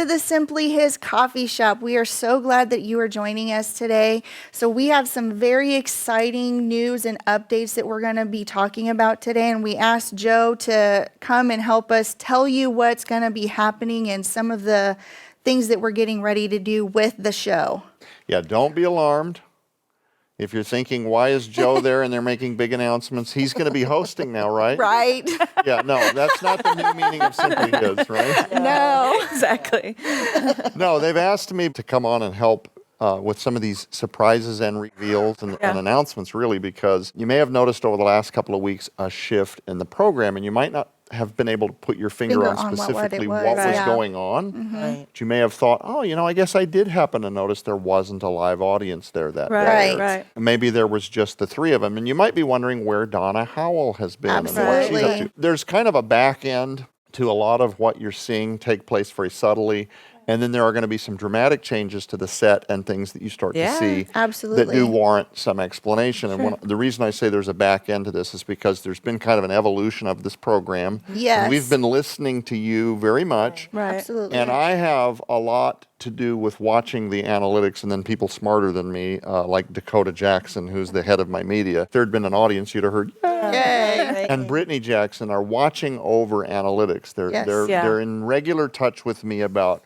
to the Simply His Coffee Shop. We are so glad that you are joining us today. So we have some very exciting news and updates that we're going to be talking about today. And we asked Joe to come and help us tell you what's going to be happening and some of the things that we're getting ready to do with the show. Yeah, don't be alarmed. If you're thinking, why is Joe there and they're making big announcements? He's going to be hosting now, right? Right? Yeah, no, that's not the new meaning of Simply His, right? No. Exactly. No, they've asked me to come on and help with some of these surprises and reveals and announcements, really, because you may have noticed over the last couple of weeks a shift in the program, and you might not have been able to put your finger on specifically what was going on. Right. But you may have thought, oh, I guess I did happen to notice there wasn't a live audience there that day. Right. Right. Maybe there was just the three of them. And you might be wondering where Donna Howell has been and what she's Absolutely. up to. There's kind of a back end to a lot of what you're seeing take place very subtly. And then there are going to be some dramatic changes to the set and things that you start to see Absolutely. that do warrant some explanation. And the reason I say there's a back end to this is because there's been kind of an evolution of this program. Yes. And we've been listening to you very much. Right. Absolutely. And I have a lot to do with watching the analytics, and then people smarter than me, like Dakota Jackson, who's the head of my media. If there had been an audience, you'd have heard, Yay. and Brittany Jackson are watching over analytics. They're in regular touch with me about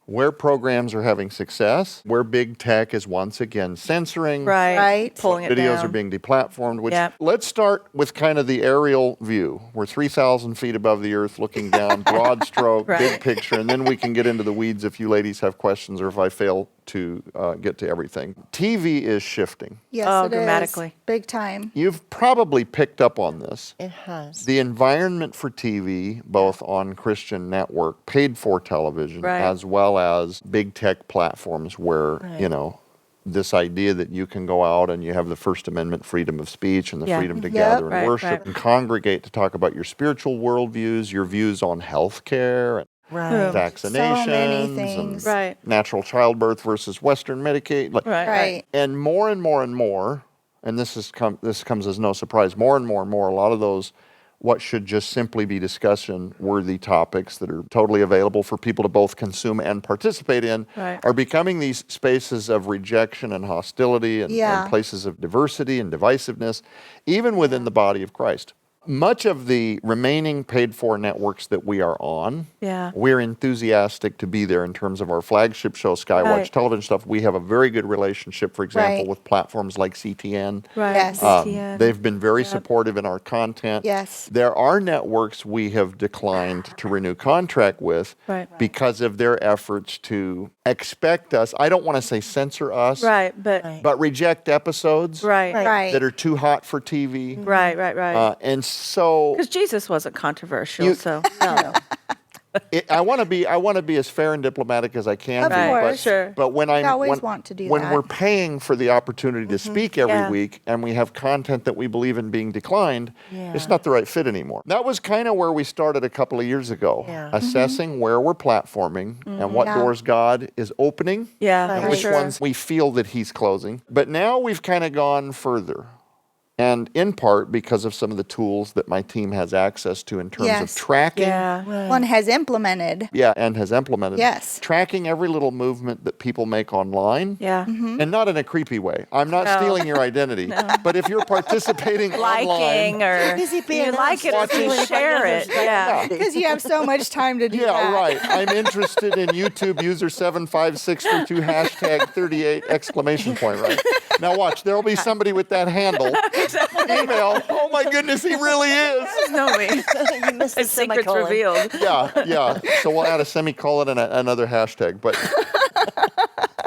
where programs are having success, where big tech is once again censoring, Right. Pulling it videos down. are being deplatformed. Which Yep. let's start with kind of the aerial view. We're 3,000 feet above the earth, looking down, broad stroke, Right. big picture, and then we can get into the weeds if you ladies have questions or if I fail to get to everything. TV is shifting. Yes, Oh, it is. dramatically. Big time. You've probably picked up on this. It has. The environment for TV, both on Christian network, paid for television, Right. as well as big tech platforms where, this idea that you can go out and you have the First Amendment freedom of speech and the freedom to gather and Right, worship right. and congregate to talk about your spiritual worldviews, your views on healthcare, Right. vaccinations, things. and Right. natural childbirth versus Western Medicaid. Right. And more, and this comes as no surprise, more and more, a lot of those what should just simply be discussion-worthy topics that are totally available for people to both consume and participate in are becoming these spaces of rejection and hostility and places of diversity and divisiveness, even within the body of Christ. Much of the remaining paid-for networks that we are on, we're enthusiastic to be there in terms of our flagship show, Skywatch Television stuff. We have a very good relationship, for example, with platforms like CTN. Right. Yes. CTN. They've been very supportive in our content. Yes. There are networks we have declined to renew contract with because of their efforts to expect us, I don't want to say censor us, but reject episodes Right. that are too hot for TV. Right. And so Because Jesus wasn't controversial, You- so. I want to be as fair and diplomatic as I can Of be, course. but, Sure. but when I always want to do when that. we're paying for the opportunity to speak every week and we have content that we believe in being declined, it's not the right fit anymore. That was kind of where we started a couple of years ago, assessing where we're platforming and what doors God is opening and which ones we feel that He's closing. But now we've kind of gone further. And in part because of some of the tools that my team has access to in terms of tracking. One has implemented. And has implemented. Yes. Tracking every little movement that people make online. And not in a creepy way. I'm not stealing your identity. But if you're participating Liking online. or Busy being you like it or watching you share it. Because you have so much time to do that. Yeah, right. I'm interested in YouTube user 75632 #38 exclamation point, right? Now watch, there'll be somebody with that handle. Email. Oh my goodness, he really is. No me. You missed the His secret's semicolon. revealed. Yeah. So we'll add a semicolon and another hashtag. But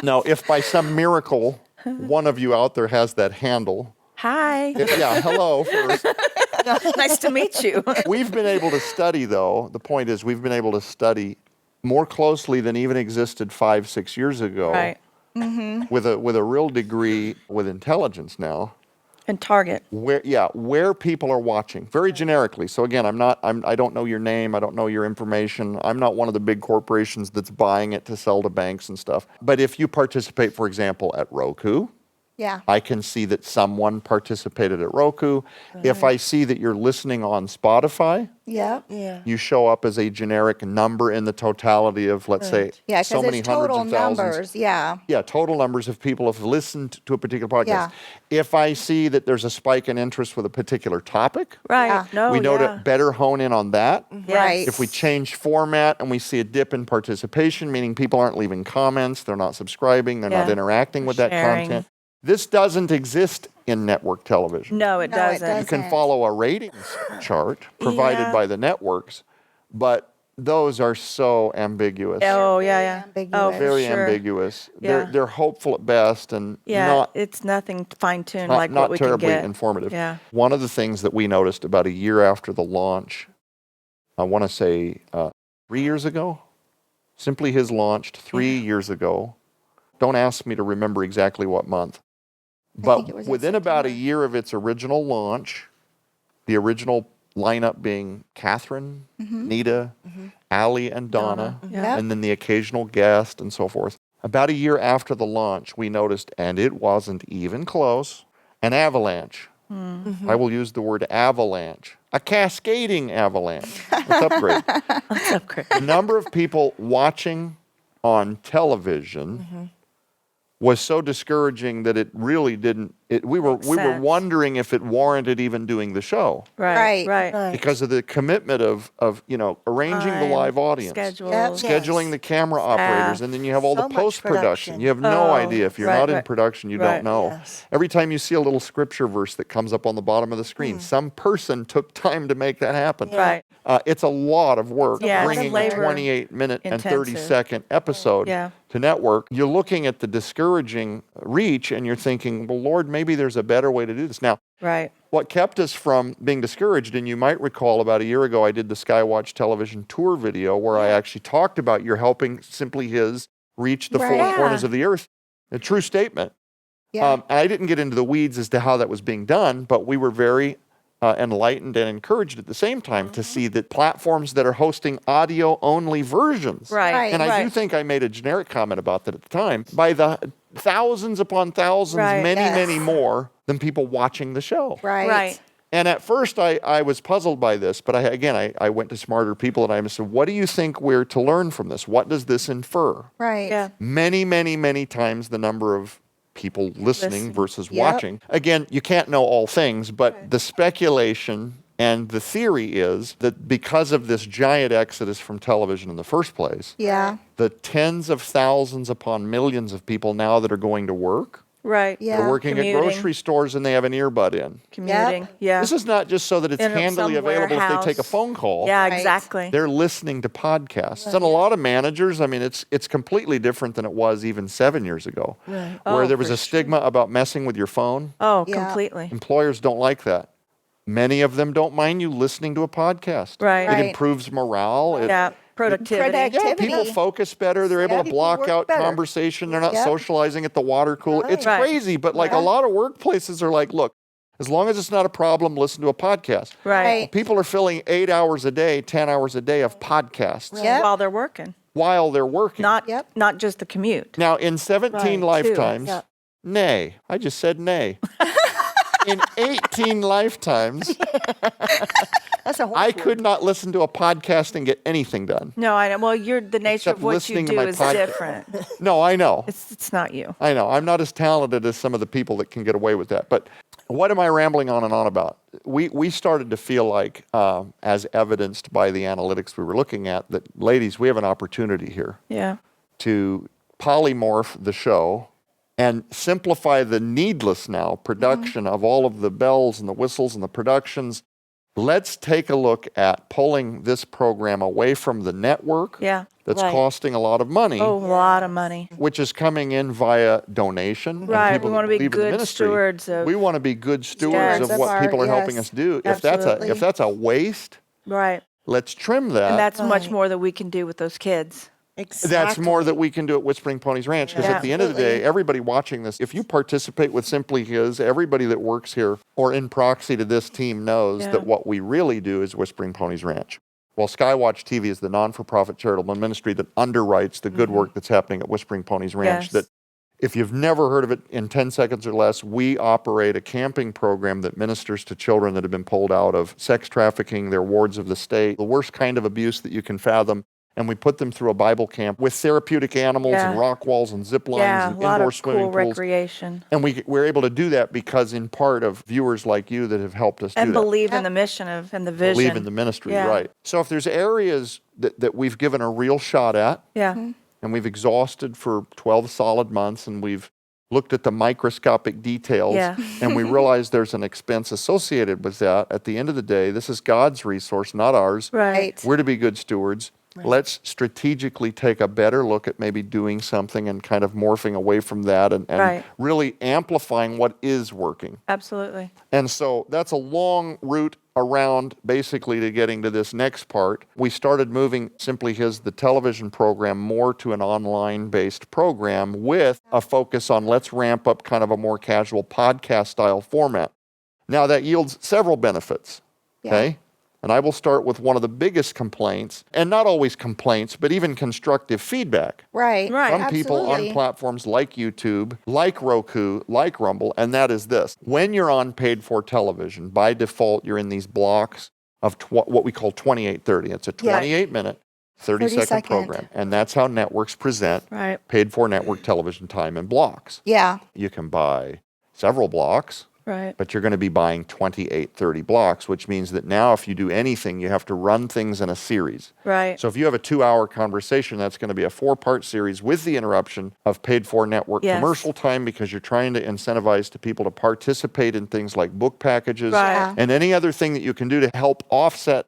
now, if by some miracle one of you out there has that handle, Hi. hello first. Nice to meet you. We've been able to study, though. The point is, we've been able to study more closely than even existed 5-6 years ago. Right. With a real degree with intelligence now. And Target. Where people are watching, very generically. So again, I don't know your name, I don't know your information. I'm not one of the big corporations that's buying it to sell to banks and stuff. But if you participate, for example, at Roku, Yeah. I can see that someone participated at Roku. If I see that you're listening on Spotify, Yep. Yeah. you show up as a generic number in the totality of, let's say, Yeah, so because many it's hundreds total of thousands. numbers. Yeah. Yeah, total numbers of people have listened to a particular podcast. Yeah. If I see that there's a spike in interest with a particular topic, Right. Yeah. No, we know yeah. to better hone in on that. Yes. Right. If we change format and we see a dip in participation, meaning people aren't leaving comments, they're not subscribing, they're not Yeah. interacting with that Sharing. content. This doesn't exist in network television. No, it No, it doesn't. You can doesn't. follow a ratings chart provided Yeah. by the networks, but those are so ambiguous. Oh, yeah, Very yeah. Oh, ambiguous. for Very sure. ambiguous. Yeah. They're hopeful at best and Yeah, it's nothing fine-tuned not, like not what we can terribly get. informative. Yeah. One of the things that we noticed about a year after the launch, I want to say 3 years ago, Simply His launched 3 years ago. Don't ask me to remember exactly what month. think But it was in within about a September. year of its original launch, the original lineup being Catherine, Nita, Allie, and Donna, Yep. and then the occasional guest and so forth. About a year after the launch, we noticed, and it wasn't even close, an avalanche. I will use the word avalanche, a cascading avalanche. Let's upgrade. That's upgrade. The number of people watching on television was so discouraging that it really didn't. We were sense. wondering if it warranted even doing the show Right. Right. Right. because of the commitment of arranging the Time, live audience, Schedules. scheduling the camera operators, and then you have all So the much post production. production. You have no Oh, idea if you're right, not in right. production. You Right. don't know. Yes. Every time you see a little scripture verse that comes up on the bottom of the screen, some person took time to make that happen. Right. It's a lot of work It's a lot of bringing a labor 28-minute and intensive. 30-second episode Yeah. to network. You're looking at the discouraging reach and you're thinking, well, Lord, maybe there's a better way to do this. Now, Right. what kept us from being discouraged, and you might recall about a year ago, I did the Skywatch television tour video where I actually talked about you're helping Simply His reach the Right. four Yeah. corners of the earth. A true statement. Yeah. I didn't get into the weeds as to how that was being done, but we were very enlightened and encouraged at the same time to see that platforms that are hosting audio-only versions. Right. Right. And I do Right. think I made a generic comment about that at the time. By the thousands upon thousands, Right. many, Yes. many more than people watching the show. Right. Right. And at first, I was puzzled by this, but I went to smarter people and I said, what do you think we're to learn from this? What does this infer? Right. Yeah. Many, many, many times the number of people listening Listen. versus Yep. watching. Again, you can't know all things, but the speculation and the theory is that because of this giant exodus from television in the first place, Yeah. the tens of thousands upon millions of people now that are going to work, Right. Yeah. they're working at Commuting. grocery stores and they have an earbud in. Commuting. Yeah. This is not just so that it's In handily some available if they take a warehouse. phone call. Yeah, Right. exactly. They're listening to podcasts. And a lot of managers, I mean, it's completely different than it was even 7 years ago, where Oh, there was for a stigma about messing with your phone. Oh, Yeah. completely. Employers don't like that. Many of them don't mind you listening to a podcast. Right. It Right. improves morale. Yeah. Productivity. Yeah, people Activity. focus better. They're able Yeah, to people block work out better. conversation. They're not Yep. socializing at the water cooler. It's Right. crazy, but like a lot of workplaces are like, look, as long as it's not a problem, listen to a podcast. Right. People are filling 8 hours a day, 10 hours a day of podcasts Yep. While they're working. while they're working. Not Yep. not just the commute. Now, in 17 Right, too. lifetimes, Yeah. nay, I just said nay. In 18 lifetimes, That's a horse I word. could not listen to a podcast and get anything done. No, I know. Well, you're the nature Except of what you listening to do my is podcast. different. No, I know. It's not you. I know. I'm not as talented as some of the people that can get away with that. But what am I rambling on and on about? We started to feel like, as evidenced by the analytics we were looking at, that, ladies, we have an opportunity here Yeah. to polymorph the show and simplify the needless now production of all of the bells and the whistles and the productions. Let's take a look at pulling this program away from the network Yeah. that's Right. costing a lot of money, Oh, a lot of money. which is coming in via donation. and Right, people we that wanna be believe in the good ministry. stewards of- We want to be good stewards Yes. of Of what our- people are helping yes, us do. absolutely. If that's a waste, Right. let's trim that. And that's much Right. more that we can do with those kids. Exactly. That's more that we can do at Whispering Ponies Ranch. Because Yeah. at the end of the day, Absolutely. everybody watching this, if you participate with Simply His, everybody that works here or in proxy to this team knows Yeah. that what we really do is Whispering Ponies Ranch. While Skywatch TV is the non-for-profit charitable ministry that underwrites the good work that's happening at Whispering Ponies Ranch, Mm-hmm. Yes. that If you've never heard of it, in 10 seconds or less, we operate a camping program that ministers to children that have been pulled out of sex trafficking, they're wards of the state, the worst kind of abuse that you can fathom. And we put them through a Bible camp with therapeutic animals and Yeah. rock walls and zip lines Yeah, a and lot indoor of swimming cool pools. recreation. And we're able to do that because in part of viewers like you that have helped us do And that. believe in the mission and the vision. Believe in the ministry, Yeah. right. So if there's areas that we've given a real shot at, Yeah. and we've exhausted for 12 solid months, and we've looked at the microscopic details, Yeah. and we realize there's an expense associated with that. At the end of the day, this is God's resource, not ours. Right. We're to be good stewards. Let's strategically take a better look at maybe doing something and kind of morphing away from that and Right. really amplifying what is working. Absolutely. And so that's a long route around basically to getting to this next part. We started moving Simply His, the television program, more to an online-based program with a focus on let's ramp up kind of a more casual podcast style format. Now that yields several benefits, okay? And I will start with one of the biggest complaints, and not always complaints, but even constructive feedback Right. Right. from people on Absolutely. platforms like YouTube, like Roku, like Rumble, and that is this. When you're on paid for television, by default, you're in these blocks of what we call 2830. It's a 28-minute, 30-second 30-second. program. And that's how networks present Right. paid for network television time in blocks. Yeah. You can buy several blocks, Right. but you're going to be buying 28, 30 blocks, which means that now if you do anything, you have to run things in a series. Right. So if you have a 2-hour conversation, that's going to be a 4-part series with the interruption of paid for network Yes. commercial time because you're trying to incentivize to people to participate in things like book packages Right. Yeah. and any other thing that you can do to help offset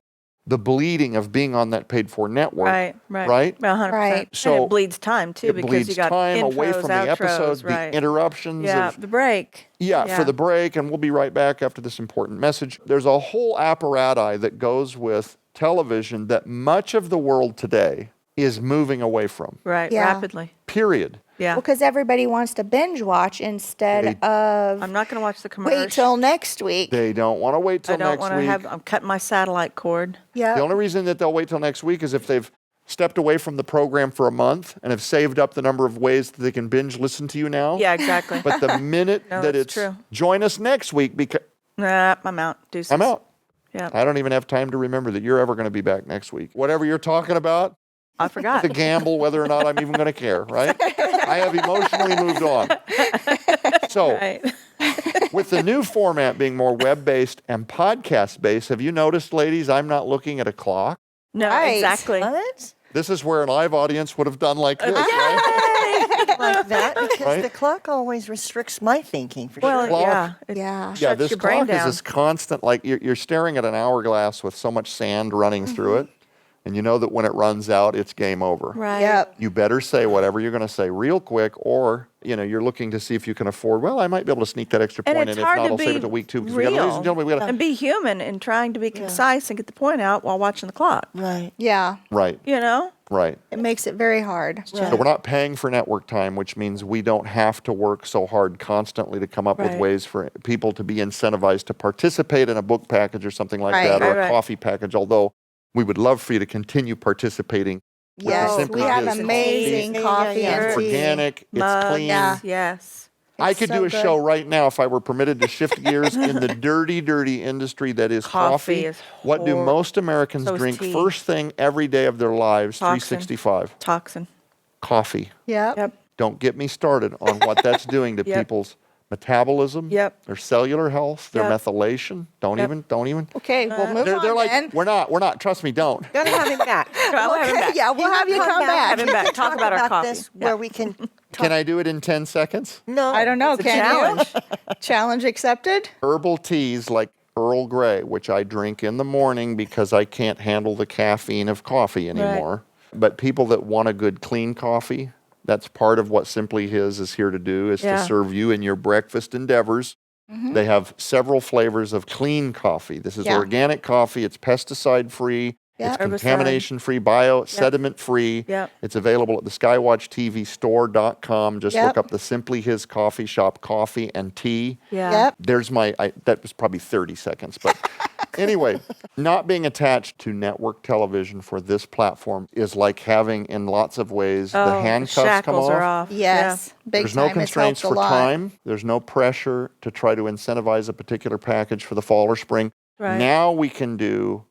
the bleeding of being on that paid for network. Right. Right. Right? 100%. Right. And So it bleeds time too It because bleeds you got time intros, away from the outros, episode, right. the interruptions Yeah. of The break. for the break, and we'll be right back after this important message. There's a whole apparatus that goes with television that much of the world today is moving away from, Right. Yeah. Rapidly. period. Yeah. Because everybody wants to binge watch instead of I'm not going to watch the commercial. wait till next week. They don't want to wait till I don't next want to week. have. I'm cutting my satellite cord. Yeah. The only reason that they'll wait till next week is if they've stepped away from the program for a month and have saved up the number of ways that they can binge listen to you now. Yeah. Exactly. But the minute No, that that's it's true. join us next week, because Nah, I'm out. Deuces. I'm out. Yeah. I don't even have time to remember that you're ever going to be back next week. Whatever you're talking about, I forgot. to gamble whether or not I'm even going to care, right? I have emotionally moved on. So, Right. with the new format being more web-based and podcast-based, have you noticed, ladies, I'm not looking at a clock? No. Right. Exactly. What? This is where a live audience would have done like this, right? Like that? Because Right? the clock always restricts my thinking for Well, sure. Clock. yeah. It Yeah. Yeah, shuts this your brain clock is down. this constant, like you're staring at an hourglass with so much sand running through it, and you know that when it runs out, it's game over. Right. Yep. You better say whatever you're going to say real quick, or you're looking to see if you can afford. Well, I might be able to sneak that extra And point it's in. If hard not, to I'll save be it to week 2 because real ladies and gentlemen, we got to. and be human in trying to be concise and get the point out while watching the clock. Right. Yeah. Right, You know. right. It makes it very hard. So we're not paying for network time, which means we don't have to work so hard constantly to come up with Right. ways for people to be incentivized to participate in a book package or something like Right. that, or Right, a right. coffee package. Although we would love for you to continue participating. with the Yes, Simply we have His amazing Yeah, yeah, coffee yeah. and It's tea. organic. It's Mugs, clean. Yeah. Yes. I It's could so do a good. show right now if I were permitted to shift gears in the dirty, dirty industry that is Coffee coffee. is What do most Americans So is drink tea. first thing every day of their lives, Toxin. 365? Toxin. Coffee. Yep. Yep. Don't get me started on what that's doing to Yep. people's metabolism, Yep. their cellular health, their Yep. methylation. Don't Yep. even. Okay, we'll move They're on like, then. we're not. Trust me, don't. Gotta have him back. We'll have him Okay, back. yeah, we'll have you come back. Have him back. Talk about our coffee. this Yeah. where we can Can I do it in 10 seconds? no. I don't know. It's a Can challenge. you? Challenge accepted? Herbal teas like Earl Grey, which I drink in the morning because I can't handle the caffeine of coffee anymore. But people that want a good clean coffee, that's part of what Simply His is here to do, is Yeah. to serve you in your breakfast endeavors. They have several flavors of clean coffee. This is Yeah. organic coffee. It's pesticide free. Yeah. It's Herbicide. contamination free, sediment free. Yep. It's available at the skywatchtvstore.com. Just Yep. look up the Simply His Coffee Shop coffee and tea. Yeah. Yep. There's that was probably 30 seconds, but Anyway, not being attached to network television for this platform is like having, in lots of ways, the Oh, handcuffs come shackles off. are off. Yes, big There's time. no constraints It's helped for a lot. time. There's no pressure to try to incentivize a particular package for the fall or spring. Right. Now we can do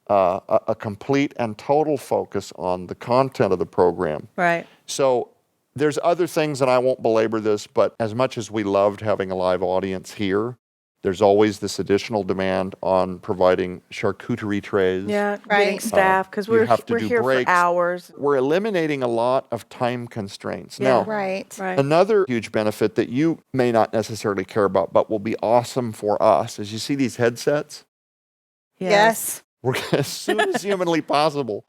a complete and total focus on the content of the program. Right. So there's other things, and I won't belabor this, but as much as we loved having a live audience here, there's always this additional demand on providing charcuterie trays. Yeah. Right. Getting staff because you we're have to we're do here breaks. for hours. We're eliminating a lot of time constraints. Yeah. Now, Right. Right. another huge benefit that you may not necessarily care about, but will be awesome for us, is you see these headsets? Yes. We're as soon as humanly possible,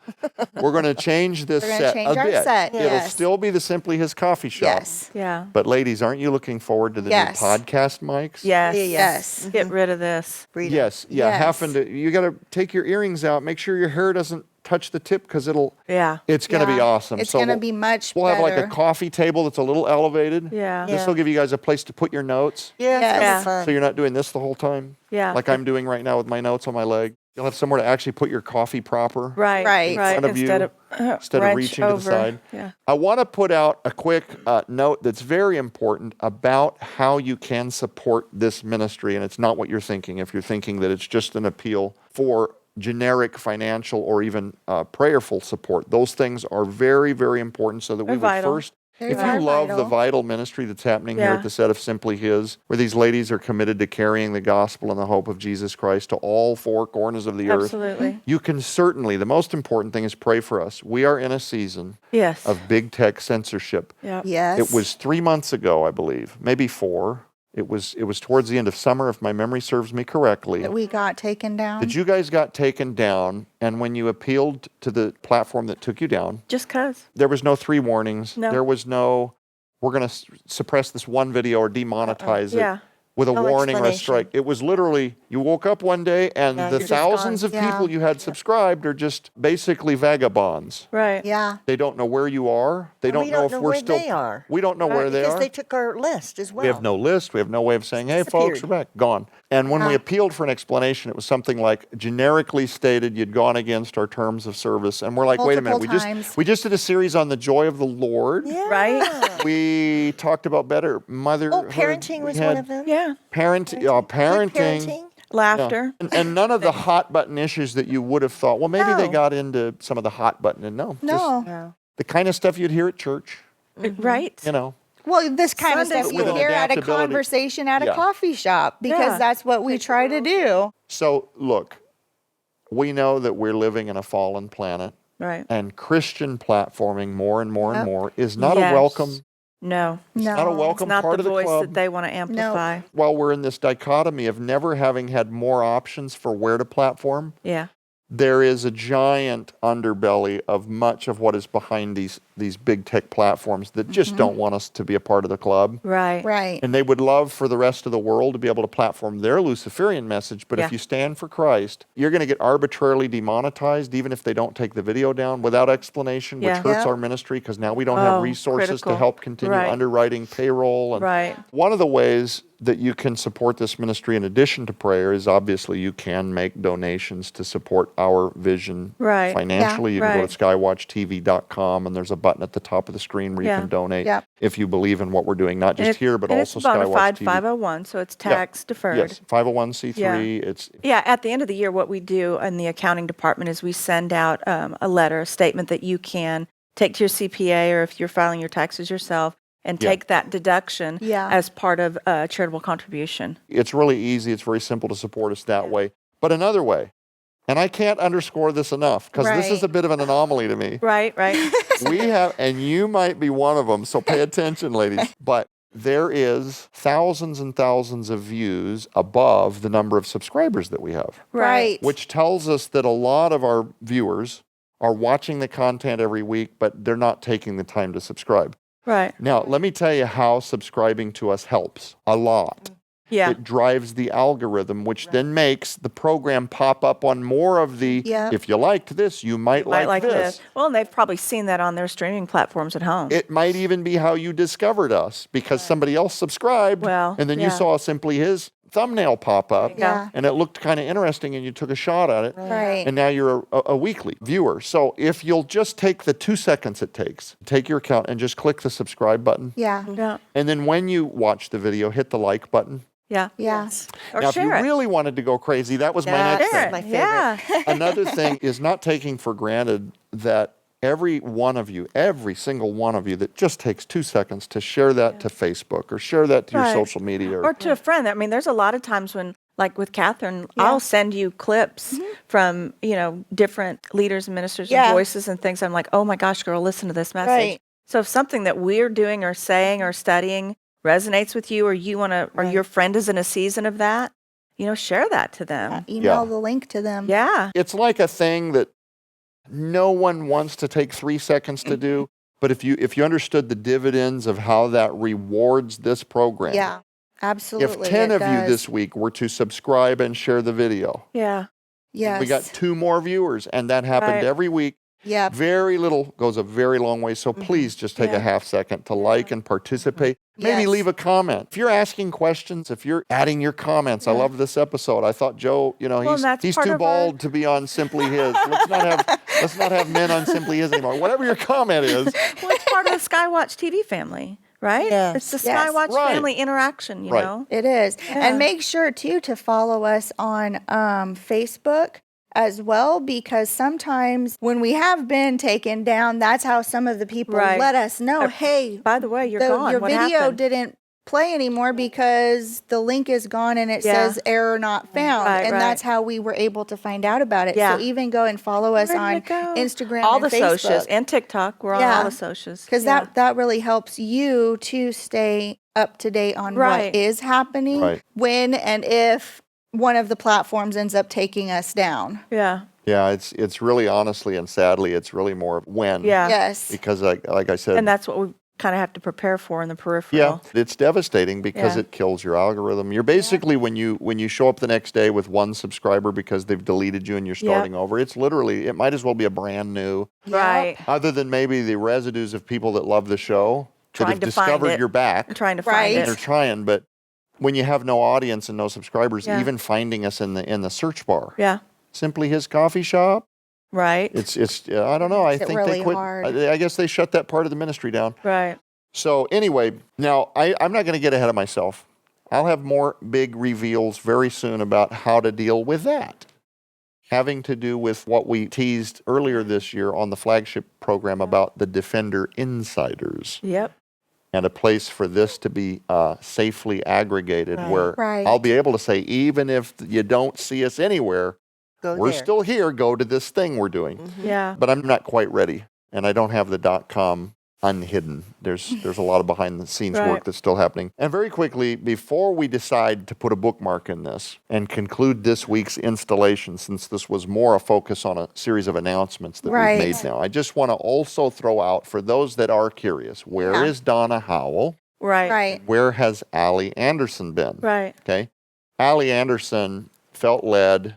we're going to change this We're gonna set change a our bit. set, It'll yes. still be the Simply His Coffee Shop. Yes. Yeah. But ladies, aren't you looking forward to the Yes. new podcast mics? Yes. Yes. Get rid of this. Freedom. Yes. Yeah. Yes. Having to, you got to take your earrings out. Make sure your hair doesn't touch the tip because Yeah. it's going to be Yeah. awesome. It's So going to we'll- be much We'll have like a better. coffee table that's a little elevated. Yeah. This will give you guys a place to put your notes. Yeah, it's gonna Yeah. be fun. So you're not doing this the whole time. Yeah. Like I'm doing right now with my notes on my leg. You'll have somewhere to actually put your coffee proper. Right. Right. Right. front of you, Instead of instead of wrench reaching to the over. side. Yeah. I want to put out a quick note that's very important about how you can support this ministry. And it's not what you're thinking if you're thinking that it's just an appeal for generic financial or even prayerful support. Those things are very, very important so that we They're would vital. first, They if are you love the vital. vital ministry that's happening here Yeah. at the set of Simply His, where these ladies are committed to carrying the gospel and the hope of Jesus Christ to all four corners of the earth, Absolutely. you can certainly, the most important thing is pray for us. We are in a season Yes. of big tech censorship. Yeah. Yes. It was 3 months ago, I believe, maybe 4. It was towards the end of summer, if my memory serves me correctly. that we got taken down. That you guys got taken down, and when you appealed to the platform that took you down, Just cause. there was no 3 warnings. No. There was no, we're going to suppress this one video or demonetize Yeah. it with a No warning or a explanation. strike. It was literally, you woke up one day and Yeah, the you're just thousands gone. of Yeah. people you had subscribed are just basically vagabonds. Right. Yeah. They don't know where you are. They And don't we know don't if know we're where still. they are. We don't know Right, where they Because are. they took our list as well. We have no list. We have no way of saying, hey, folks, we're back. Gone. And when we appealed for an explanation, it was something like generically stated you'd gone against our terms of service. And we're like, wait a minute. Multiple times. We just did a series on the joy of the Lord. Yeah. Right? We talked about better motherhood. Oh, parenting We was had one of them. Yeah. parenting. Good Parenting. parenting. Laughter. And none of the hot button issues that you would have thought, well, maybe they No. got into some of the hot button. And no. just No. No. the kind of stuff you'd hear at church, Right? you know. Well, this kind of Sunday stuff school. you hear at a Adaptability. conversation at Yeah. a coffee shop because Yeah. that's what we try to do. So, look, we know that we're living in a fallen planet, Right. and Christian platforming more and more and Yep. more is not Yes. a welcome, No. No. not a It's welcome not part the of the voice club. that they want to amplify. While we're in this dichotomy of never having had more options for where to platform, Yeah. there is a giant underbelly of much of what is behind these big tech platforms that just don't want us to be a part of the club. Right. Right. And they would love for the rest of the world to be able to platform their Luciferian message. But Yeah. if you stand for Christ, you're going to get arbitrarily demonetized, even if they don't take the video down without explanation, which Yeah. hurts Yeah. our ministry because now we don't have Oh, resources critical. to help continue Right. underwriting payroll. And Right. one of the ways that you can support this ministry in addition to prayer is obviously you can make donations to support our vision Right. financially. You can go Right. to skywatchtv.com and there's a button at the top of the screen where Yeah. you can donate Yeah. if you believe in what we're doing, not And just here, but and also it's bona fide Skywatch TV. 501, so it's Yeah. tax deferred. Yes, 501c3. It's Yeah, at the end of the year, what we do in the accounting department is we send out a letter, a statement that you can take to your CPA or if you're filing your taxes yourself and Yeah. take that deduction Yeah. as part of a charitable contribution. it's really easy. It's very simple to support us that way. But another way, and I can't underscore this enough because this is Right. a bit of an anomaly to me. Right, right. We have, and you might be one of them, so pay attention, ladies. But there is thousands and thousands of views above the number of subscribers that we have, Right. which tells us that a lot of our viewers are watching the content every week, but they're not taking the time to subscribe. Right. Now, let me tell you how subscribing to us helps a lot. Yeah. It drives the algorithm, which then makes the program pop up on more of the, Yep. if you liked this, you might Might like this. Well, and they've probably seen that on their streaming platforms at home. It might even be how you discovered us because somebody else subscribed Well, and then you yeah. saw Simply His thumbnail pop up Yeah. and it looked kind of interesting and you took a shot at it. Right. And now you're a weekly viewer. So if you'll just take the 2 seconds it takes, take your account and just click the subscribe button. Yeah. Yeah. And then when you watch the video, hit the like button. Yeah. Yeah. Or Now, if you share it. really wanted to go crazy, that was my That's next Share thing. it. my favorite. Yeah. Another thing is not taking for granted that every one of you, every single one of you that just takes 2 seconds to share that to Facebook or share that to your Right. social media. Or to a friend. I mean, there's a lot of times when, like with Catherine, Yeah. I'll send you clips from, different leaders and ministers Yeah. and voices and things. I'm like, oh my gosh, girl, listen to this message. Right. So if something that we're doing or saying or studying resonates with you, or you want to, or your friend is in a season of that, share that to them. Email Yeah. the link to them. Yeah. It's like a thing that no one wants to take 3 seconds to do. But if you understood the dividends of how that rewards this program, Yeah. Absolutely. if 10 it of you does. this week were to subscribe and share the video, Yeah. Yes. we got 2 more viewers, and that happened Right. every week. Yep. Very little goes a very long way. So please just take Yeah. a half second to like and participate. Maybe Yes. leave a comment. If you're asking questions, if you're adding your comments, I love this episode. I thought Joe, and that's he's part too of our- bald to be on Simply His. Let's not have men on Simply His anymore. Whatever your comment is, Well, it's part of the Skywatch TV family, right? Yes. It's the Yes. Skywatch Right. family interaction, you Right. know? It is. Yeah. And make sure, too, to follow us on Facebook as well, because sometimes when we have been taken down, that's how some of the people Right. let us know, hey, By the way, you're gone. your What video happened? didn't play anymore because the link is gone and it Yeah. says error not found. Right, and right. that's how we were able to find out about it. Yeah. So even go and follow us Where did on it go? Instagram all and the socials Facebook. and TikTok. We're on Yeah. all the socials. Because Yeah. that really helps you to stay up to date on Right. what is happening Right. when and if one of the platforms ends up taking us down. Yeah. yeah, it's really honestly and sadly, it's really more of when. Yeah. Yes. Because like I said, And that's what we kind of have to prepare for in the yeah, peripheral. it's devastating because Yeah. it kills your algorithm. You're basically when you show up the next day with 1 subscriber because they've deleted you and you're Yeah. starting over. It's literally it might as well be a brand new. Right. Other than maybe the residues of people that love the show that Trying have to find discovered it. you're back I'm trying to Right. find and they're it. trying, but when you have no audience and no subscribers, Yeah. even finding us in the search bar, Yeah. Simply His coffee shop. Right. It's I don't know. I Makes it think really they quit. hard. I guess they shut that part of the ministry down. Right. So anyway, now I'm not going to get ahead of myself. I'll have more big reveals very soon about how to deal with that. Having to do with what we teased earlier this year on the flagship program about the Defender Insiders Yep. and a place for this to be safely aggregated where Right. I'll be able to say, even if you don't see us anywhere, Go we're there. still here, go to this thing we're doing. Yeah. But I'm not quite ready, and I don't have the .com unhidden. There's a lot of behind the scenes Right. work that's still happening. And very quickly, before we decide to put a bookmark in this and conclude this week's installation, since this was more a focus on a series of announcements that Right. we've made now, I just want to also throw out for those that are curious, where is Yeah. Donna Howell? Right. Right. Where has Allie Anderson been? Right. Okay. Allie Anderson felt led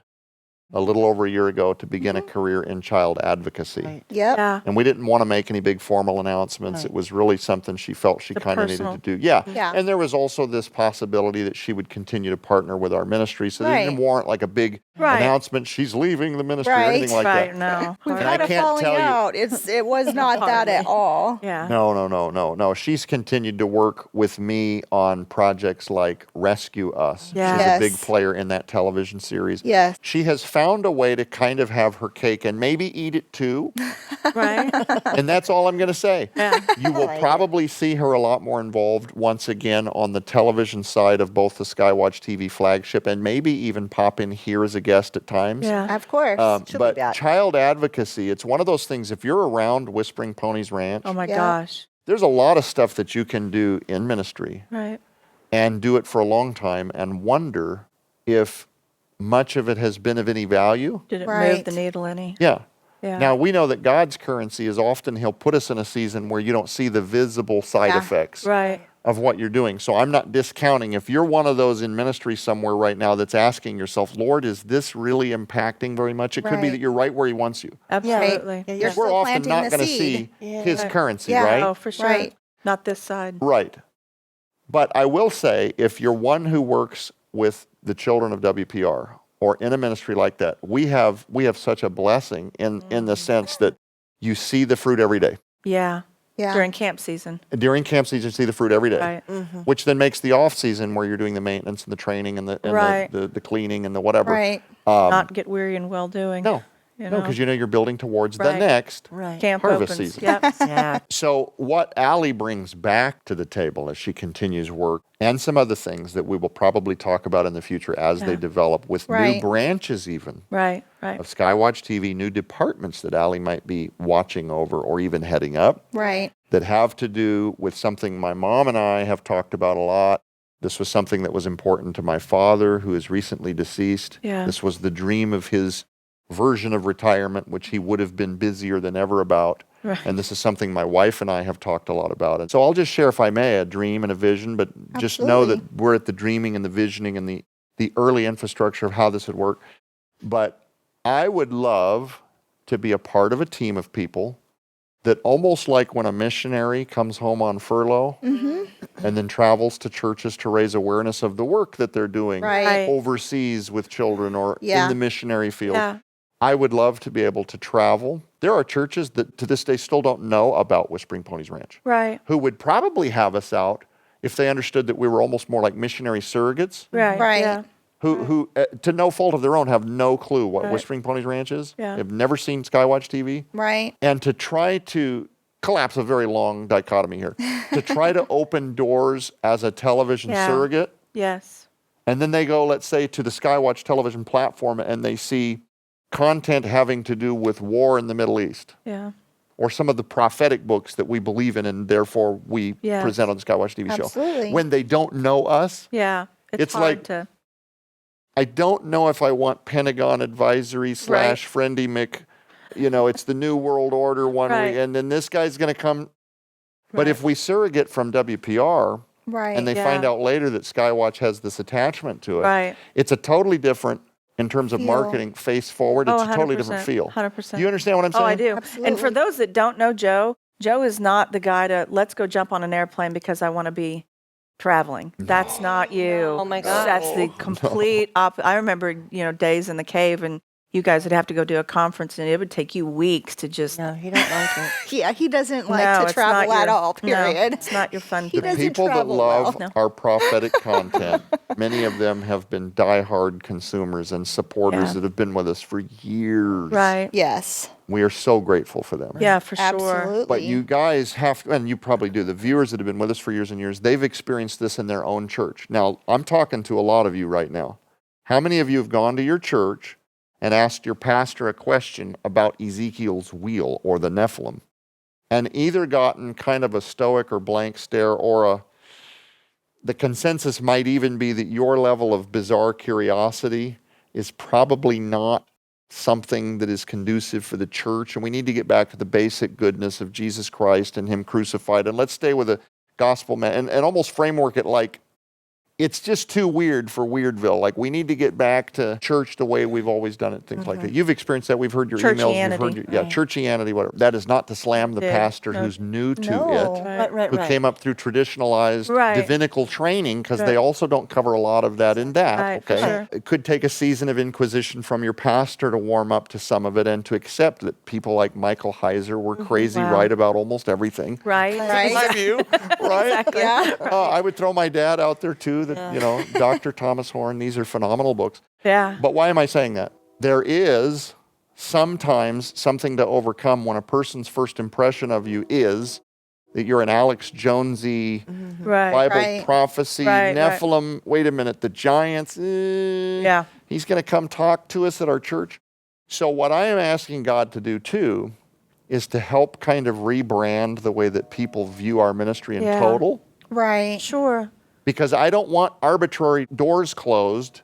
a little over a year ago to begin a career in child advocacy. Right. Yep. Yeah. And we didn't want to make any big formal announcements. Right. It was really something she felt she The kind of needed personal. to do. Yeah. Yeah. And there was also this possibility that she would continue to partner with our ministry. So they didn't Right. warrant like a big Right. announcement, she's leaving the ministry or Right. anything like Right. that. No. We've And I had a can't falling tell you- out. It was not that at all. Yeah. No. She's continued to work with me on projects like Rescue Us. Yeah. She's a big Yes. player in that television series. Yes. She has found a way to kind of have her cake and maybe eat it too. Right. And that's all I'm going to say. Yeah. You will like it. probably see her a lot more involved once again on the television side of both the Skywatch TV flagship and maybe even pop in here as a guest at times. Yeah. Of course. She'll be But back. child advocacy, it's one of those things, if you're around Whispering Ponies Ranch, Oh my Yeah. gosh. there's a lot of stuff that you can do in ministry Right. and do it for a long time and wonder if much of it has been of any value. Did it move Right. the needle any? Yeah. Yeah. Now, we know that God's currency is often He'll put us in a season where you don't see the visible side Yeah. effects Right. of what you're doing. So I'm not discounting. If you're one of those in ministry somewhere right now that's asking yourself, Lord, is this really impacting very much? It could be Right. that you're right where He wants you. Absolutely. Yeah, You're Because we're still often planting not the going to see seed. Yeah. His Right. currency, Yeah. right? Oh, for sure. Right. Not this side. Right. But I will say, if you're one who works with the children of WPR or in a ministry like that, we have such a blessing in the sense that you see the fruit every day. Yeah. Yeah. During camp season. During camp season, you see the fruit every day, Right. which then makes the off season where you're doing the maintenance and the training and Right. the cleaning and the whatever. Right. Not get weary and well doing. No, You no, know? because you know you're building towards the Right. next. Right. Camp harvest opens. season. Yep. Yeah. So what Allie brings back to the table as she continues work and some other things that we will probably talk about in the future as they Yeah. develop with new Right. branches even Right. Right. of Skywatch TV, new departments that Allie might be watching over or even heading up Right. that have to do with something my mom and I have talked about a lot. This was something that was important to my father, who is recently deceased. Yeah. This was the dream of his version of retirement, which he would have been busier than ever about. Right. And this is something my wife and I have talked a lot about. And so I'll just share, if I may, a dream and a vision, but just know that Absolutely. we're at the dreaming and the visioning and the early infrastructure of how this would work. But I would love to be a part of a team of people that, almost like when a missionary comes home on furlough and then travels to churches to raise awareness of the work that they're doing Right. overseas with children or Yeah. in the missionary field. Yeah. I would love to be able to travel. There are churches that to this day still don't know about Whispering Ponies Ranch, Right. who would probably have us out if they understood that we were almost more like missionary surrogates, Right. Right. Yeah. who to no fault of their own, have no clue what Right. Whispering Ponies Ranch is. Yeah. Have never seen Skywatch TV. Right. And to try to collapse a very long dichotomy here, to try to open doors as a television Yeah. surrogate, Yes. and then they go, let's say, to the Skywatch television platform and they see content having to do with war in the Middle East Yeah. or some of the prophetic books that we believe in and therefore we Yes. present on the Skywatch TV show. Absolutely. When they don't know us, Yeah. It's hard like- to. I don't know if I want Pentagon advisory / Friendy Mick, it's the New World Order one, Right. and then this guy's going to come. But Right. if we surrogate from WPR Right. and they find Yeah. out later that Skywatch has this attachment to it, Right. it's a totally different, in terms of Feel. marketing, face forward, it's Oh, a totally different 100%. feel. 100%. Do you understand what I'm saying? Oh, I do. And Absolutely. for those that don't know Joe, Joe is not the guy to let's go jump on an airplane because I want to be traveling. That's not you. Oh my God. That's the complete opposite. I remember, days in the cave and you guys would have to go do a conference and it would take you weeks to just No, he don't like it. Yeah, he doesn't like No, to it's travel not at your- all, no, period. it's not your fun He thing. doesn't People that travel love well. No. our prophetic content, many of them have been diehard consumers and supporters Yeah. that have been with us for years. Right. Yes. We are so grateful for them. Yeah, for sure. Absolutely. But you guys have to, and you probably do, the viewers that have been with us for years and years, they've experienced this in their own church. Now, I'm talking to a lot of you right now. How many of you have gone to your church and asked your pastor a question about Ezekiel's wheel or the Nephilim, and either gotten kind of a stoic or blank stare, or the consensus might even be that your level of bizarre curiosity is probably not something that is conducive for the church, and we need to get back to the basic goodness of Jesus Christ and Him crucified, and let's stay with the gospel and almost framework it like it's just too weird for Weirdville. Like, we need to get back to church the way we've always done it, things like that. You've experienced that. We've heard your emails. You've heard Churchianity. yeah, churchianity, whatever. That is not to slam the Yeah, pastor no. who's new to No. it, Right. who came up through traditionalized Right. divinical training, because they Right. also don't cover a lot of that in that. Right, for Okay, sure. it could take a season of inquisition from your pastor to warm up to some of it and to accept that people like Michael Heiser were crazy Wow. right about almost everything. Right. Right. My view, right? Yeah. I would throw my dad out there too. That Dr. Thomas Horn. These are phenomenal books. Yeah. But why am I saying that? There is sometimes something to overcome when a person's first impression of you is that you're an Alex Jonesy Right. Bible Right. prophecy, Right, right. Nephilim. Wait a minute, the giants. Yeah. He's going to come talk to us at our church. So what I am asking God to do too is to help kind of rebrand the way that people view our ministry in Yeah. total. Right. Sure. Because I don't want arbitrary doors closed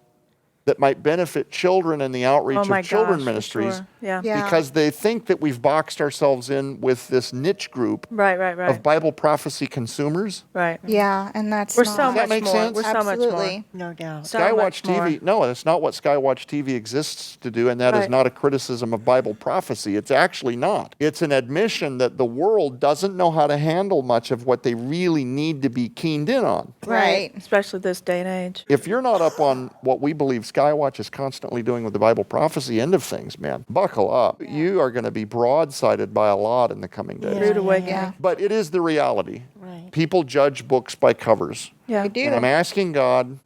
that might benefit children and the outreach Oh my of children gosh, for ministries sure. Yeah. Yeah. because they think that we've boxed ourselves in with this niche group Right. of Bible prophecy consumers. Right. Yeah, and that's We're not. so Does that much make more. sense? We're so much more. Absolutely. No doubt. So Skywatch much more. TV, no, that's not what Skywatch TV exists to do, and that is Right. not a criticism of Bible prophecy. It's actually not. It's an admission that the world doesn't know how to handle much of what they really need to be keened in on. Right. Especially this day and age. If you're not up on what we believe Skywatch is constantly doing with the Bible prophecy end of things, man, buckle up. You are going to be broadsided by a lot in the coming days. Rude Yeah, awakening. Yeah. But it is the reality. Right. People judge books by covers. Yeah. We do. And I'm asking God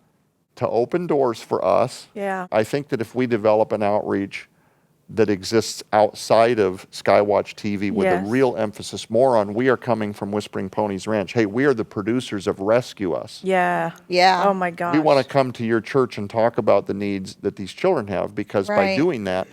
to open doors for us. Yeah. I think that if we develop an outreach that exists outside of Skywatch TV with Yes. a real emphasis more on we are coming from Whispering Ponies Ranch. Hey, we are the producers of Rescue Us. Yeah. Yeah. Oh my gosh. We want to come to your church and talk about the needs that these children have because by Right. doing that,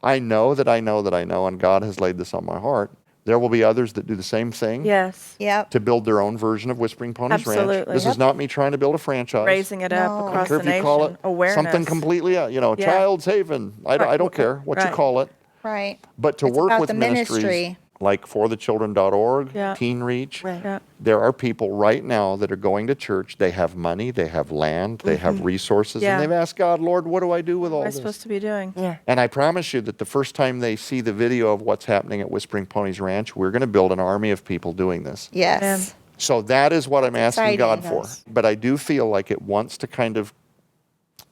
I know, and God has laid this on my heart, there will be others that do the same thing Yes. Yep. to build their own version of Whispering Ponies Ranch. Absolutely. This Yep. is not me trying to build a franchise. Raising it up No. I across don't care the if you nation. call it Awareness. something completely, Yeah. Child's Haven. I don't care what you Right. call it. Right. But to It's work about with the ministries ministry. like forthechildren.org, Yeah. Teen Reach, Right. Yeah. there are people right now that are going to church. They have money, they have land, they have resources, Yeah. and they've asked God, Lord, what do I do with all What am I this? supposed to be doing? Yeah. And I promise you that the first time they see the video of what's happening at Whispering Ponies Ranch, we're going to build an army of people doing this. Yes. So that is what I'm asking God exciting. for. But I do feel like it wants to kind of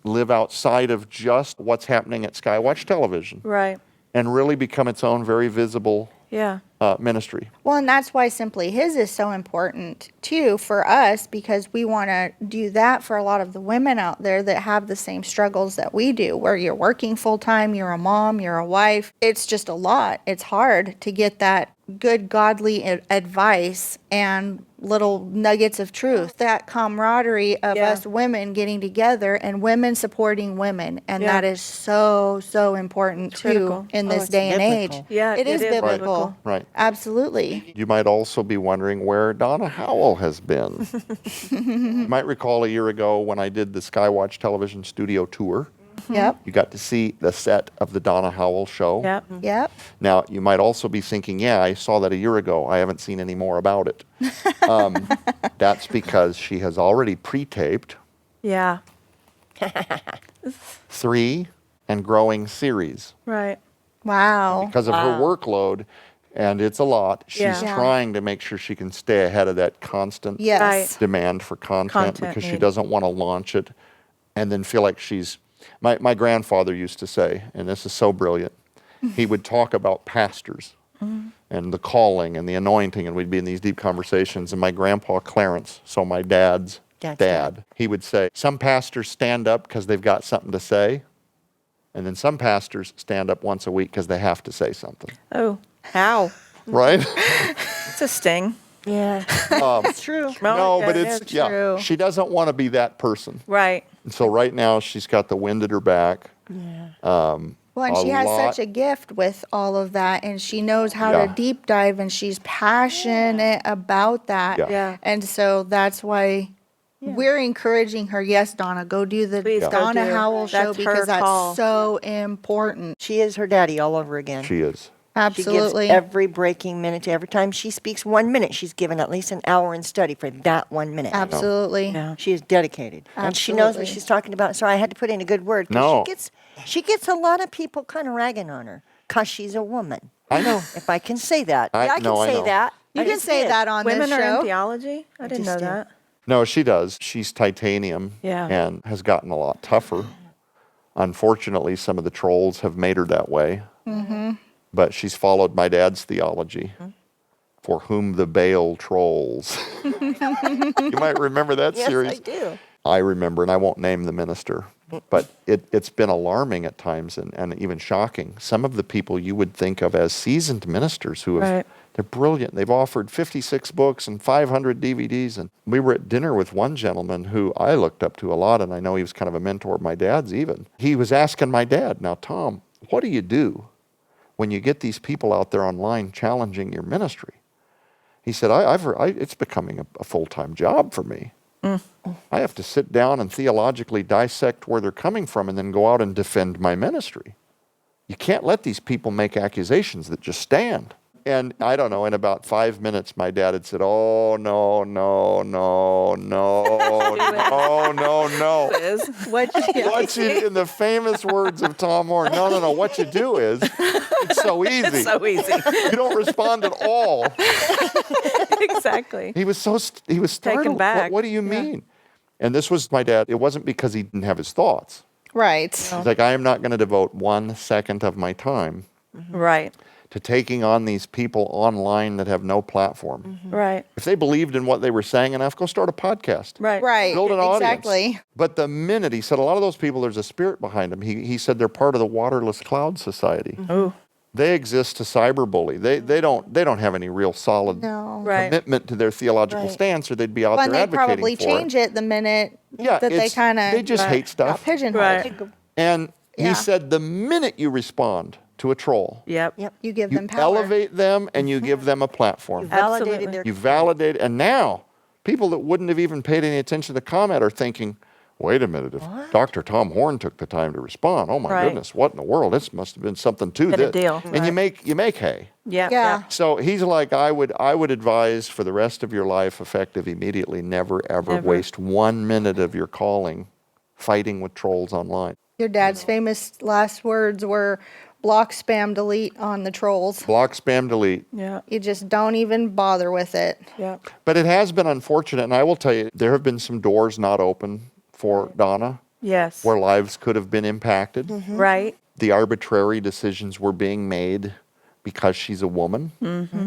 live outside of just what's happening at Skywatch Television Right. and really become its own very visible Yeah. ministry. Well, and that's why Simply His is so important too for us because we want to do that for a lot of the women out there that have the same struggles that we do, where you're working full time, you're a mom, you're a wife. It's just a lot. It's hard to get that good, godly advice and little nuggets of truth. That camaraderie of Yeah. us women getting together and women supporting women. And Yeah. that is so, so important too critical. in Oh, this it's day and age. biblical. Yeah, it is biblical. Right. Absolutely. You might also be wondering where Donna Howell has been. You might recall a year ago when I did the Skywatch Television studio tour. Yep. You got to see the set of the Donna Howell show. Yep. Yep. Now, you might also be thinking, yeah, I saw that a year ago. I haven't seen any more about it. That's because she has already pre-taped Yeah. 3 and growing series. Right. Wow. Because of her workload, and it's a lot, she's Yeah. trying to make sure she can stay ahead of that constant Yes. Right. demand for content Content because she need. doesn't want to launch it and then feel like she's. My grandfather used to say, and this is so brilliant, he would talk about pastors and the calling and the anointing, and we'd be in these deep conversations. And my grandpa Clarence, so my dad's Dad's dad, he would say, some pastors stand up because they've got something to say, and then some pastors stand up once a week because they have to say something. Oh, how? Right? It's a sting. Yeah. It's true. No, but yeah, it's, true. she doesn't want to be that person. Right. And so right now she's got the wind at her back. Yeah. Well, and A she has lot- such a gift with all of that, and she knows how Yeah. to deep dive, and she's passionate about that. Yeah. Yeah. And so that's why we're encouraging her. Yes, Donna, go do the Please go Donna do it. Howell show That's her because that's call. so important. She is her daddy all over again. She is. Absolutely. She gives every breaking minute. Every time she speaks 1 minute, she's given at least an hour in study for that 1 minute. Absolutely. Yeah. She is dedicated. And she knows what Absolutely. she's talking about. So I had to put in a good word. 'Cause No. She gets a lot of people kind of ragging on her because she's a woman. I know. If I can say that. I Yeah, I can know, I say know. that. You I can just say did. that on Women this are in show. theology? I didn't know just did. that. No, she does. She's titanium Yeah. and has gotten a lot tougher. Unfortunately, some of the trolls have made her that way. But she's followed my dad's theology. For whom the Baal trolls. You might remember that Yes, series. I do. I remember, and I won't name the minister, but it's been alarming at times and even shocking. Some of the people you would think of as seasoned ministers who have, Right. they're brilliant. They've offered 56 books and 500 DVDs. And we were at dinner with one gentleman who I looked up to a lot, and I know he was kind of a mentor of my dad's even. He was asking my dad, now, Tom, what do you do when you get these people out there online challenging your ministry? He said, it's becoming a full-time job for me. I have to sit down and theologically dissect where they're coming from and then go out and defend my ministry. You can't let these people make accusations that just stand. And I don't know, in about 5 minutes, my dad had said, oh, no, no, no, no, no, no, no. What you, in the famous words of Tom Horn, no, what you do is, it's so easy. It's so easy. You don't respond at all. Exactly. He was startled. back. What do you mean? And this was my dad. It wasn't because he didn't have his thoughts. Right. He's like, I am not going to devote 1 second of my time Right. to taking on these people online that have no platform. Right. If they believed in what they were saying enough, go start a podcast. Right. Right. Build an audience. Exactly. But the minute he said, a lot of those people, there's a spirit behind them. He said they're part of the Waterless Cloud Society. Ooh. They exist to cyberbully. They don't have any real solid No. Right. commitment to their theological Right. stance, or they'd be out Well, and there they advocating probably for change it the minute Yeah, that they it's- kind of they just hate stuff. pigeonhole. Right. And Yeah. he said the minute you respond to a troll, Yep. Yep. You give you them power. elevate them and you give them a platform. Validated Absolutely. their You validate, and now people that wouldn't have even paid any attention to the comment are thinking, wait a minute, if Dr. Tom Horn took the time to respond, oh my Right. goodness, what in the world? This must have been something to Been a this. deal. And you make hay. Yeah. Yeah. So he's like, I would advise for the rest of your life, effective immediately, never ever Never. waste 1 minute of your calling fighting with trolls online. Your dad's famous last words were block, spam, delete on the trolls. Block, spam, delete. Yeah. You just don't even bother with it. Yeah. But it has been unfortunate, and I will tell you, there have been some doors not open for Donna Yes. where lives could have been impacted. Right. The arbitrary decisions were being made because she's a woman.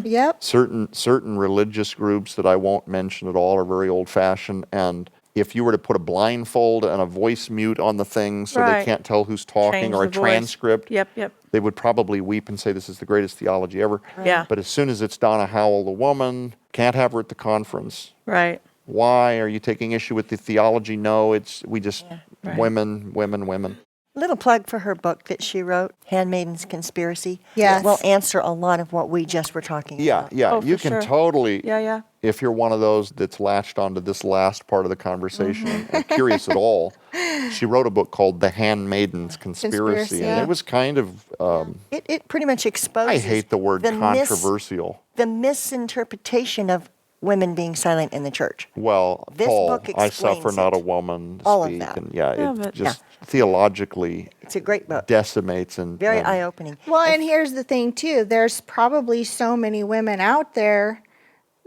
Yep. Certain religious groups that I won't mention at all are very old-fashioned, and if you were to put a blindfold and a voice mute on the thing so they Right. can't tell who's talking, Change or a the voice. transcript, Yep. Yep. they would probably weep and say this is the greatest theology ever. Yeah. But as soon as it's Donna Howell, the woman, can't have her at the conference. Right. Why are you taking issue with the theology? No, we just right. women. Little plug for her book that she wrote, Handmaiden's Conspiracy. Yes. Will answer a lot of what we just were talking Yeah, about. yeah. Oh, You for can sure. totally, Yeah. Yeah. if you're one of those that's latched onto this last part of the conversation and curious at all, she wrote a book called The Handmaiden's Conspiracy. Conspiracy, And yeah. it was kind of, It pretty much exposes I hate the word controversial. the misinterpretation of women being silent in the church. Well, This Paul, book I suffer explains not it. a woman to All of speak. that. And yeah, Yeah, it but- just theologically It's a great book. decimates and Very and- eye-opening. Well, and here's the thing too. There's probably so many women out there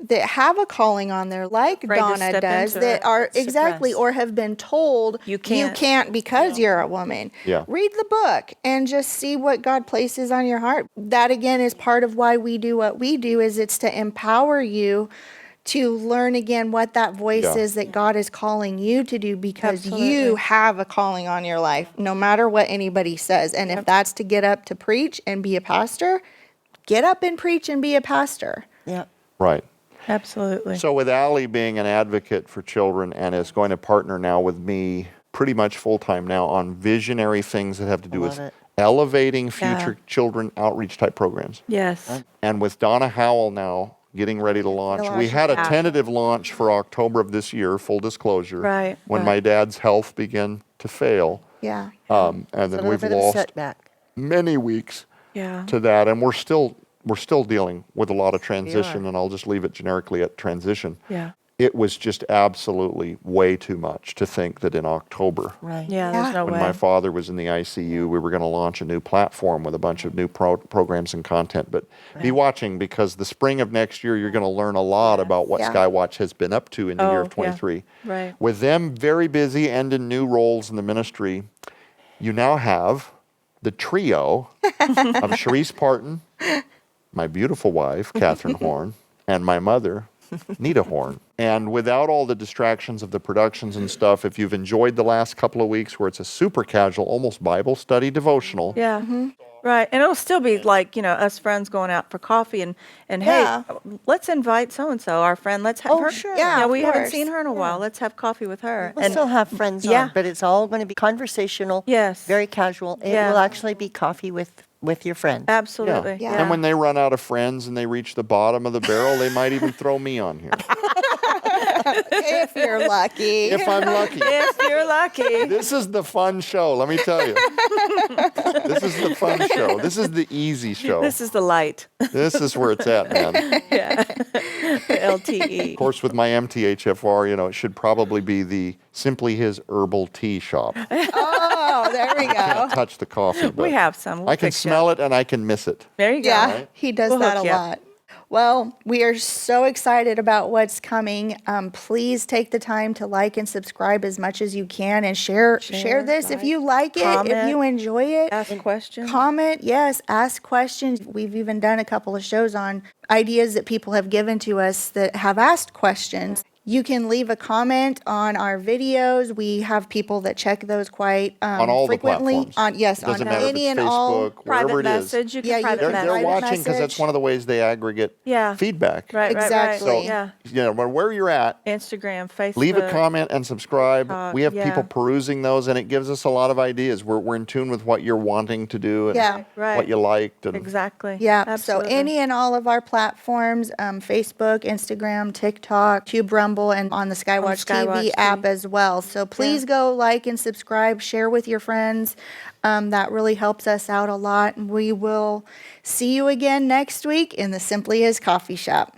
that have a calling on their, like Afraid to Donna step does, into that it. are exactly, Suppressed. or have been told You can't. because you're a woman. Yeah. Read the book and just see what God places on your heart. That again is part of why we do what we do, is it's to empower you to learn again what that voice Yeah. is that God is calling you to do, because you Absolutely. have a calling on your life, no matter what anybody says. And if that's to get up to preach and be a pastor, get up and preach and be a pastor. Yeah. Right. Absolutely. So with Allie being an advocate for children and is going to partner now with me pretty much full-time now on visionary things that have to do Love with it. elevating Yeah. future children outreach type programs. Yes. And with Donna Howell now getting ready to launch, we had a Yeah. tentative launch for October of this year, full disclosure. Right, When right. my dad's health began to fail. Yeah. And It's a then little we've bit of a lost setback. many weeks Yeah. to that, and we're still dealing with a lot of transition, and I'll just leave it generically at transition. Yeah. It was just absolutely way too much to think that in October, Right. Yeah. There's no when way. my father was in the ICU, we were going to launch a new platform with a bunch of new programs and content. But be watching, because the spring of next year, you're going to learn a lot about what Yeah. Skywatch has been up to in the year Oh, of 23. yeah. Right. With them very busy and in new roles in the ministry, you now have the trio of Sharice Parton, my beautiful wife, Catherine Horn, and my mother, Nita Horn. And without all the distractions of the productions and stuff, if you've enjoyed the last couple of weeks where it's a super casual, almost Bible study devotional, Yeah. Right. And it'll still be like, us friends going out for coffee and Yeah. hey, let's invite so and so, our friend. Let's have Oh, her. sure. Yeah, of we haven't course. seen her in a while. Let's have coffee with her. We'll still have friends yeah. on, but it's all going to be conversational. Yes. Very casual. It Yeah. will actually be coffee with your friend. Absolutely. Yeah. And when they run out of friends and they reach the bottom of the barrel, they might even throw me on here. If you're lucky. if I'm lucky. If you're lucky. This is the fun show, let me tell you. This is the fun show. This is the easy show. This is the light. This is where it's at, man. The LTE. Of course, with my MTHFR, you know, it should probably be the Simply His Herbal Tea Shop. Oh, there we go. Touch the coffee, but We have some. We'll I can fix you smell up. it and I can miss it. There you go. Yeah, Right? he does We'll that hook a you up. lot. Well, we are so excited about what's coming. Please take the time to like and subscribe as much as you can and share this if like, you like it, if comment. you enjoy it. Ask questions. Comment, yes, ask questions. We've even done a couple of shows on ideas that people have given to us that have asked questions. You can leave a comment on our videos. We have people that check those quite On all the frequently. platforms. On yes, Doesn't on matter if any it's and all. Facebook, wherever Private it is. message. You can Yeah, you private can message. They're private watching because that's message. one of the ways they aggregate Yeah. feedback. Right, Exactly. right, right. Yeah. You know, where you're at, Instagram, Facebook. leave a comment and subscribe. TikTok, We have yeah. people perusing those, and it gives us a lot of ideas. We're in tune with what you're wanting to do and Yeah. Right. what you liked. And Exactly. Yeah, Absolutely. so any and all of our platforms, Facebook, Instagram, TikTok, Tube Rumble, and on the Skywatch, Skywatch TV app TV. as well. So please go like and subscribe, share with your friends. That really helps us out a lot. And we will see you again next week in the Simply His Coffee Shop.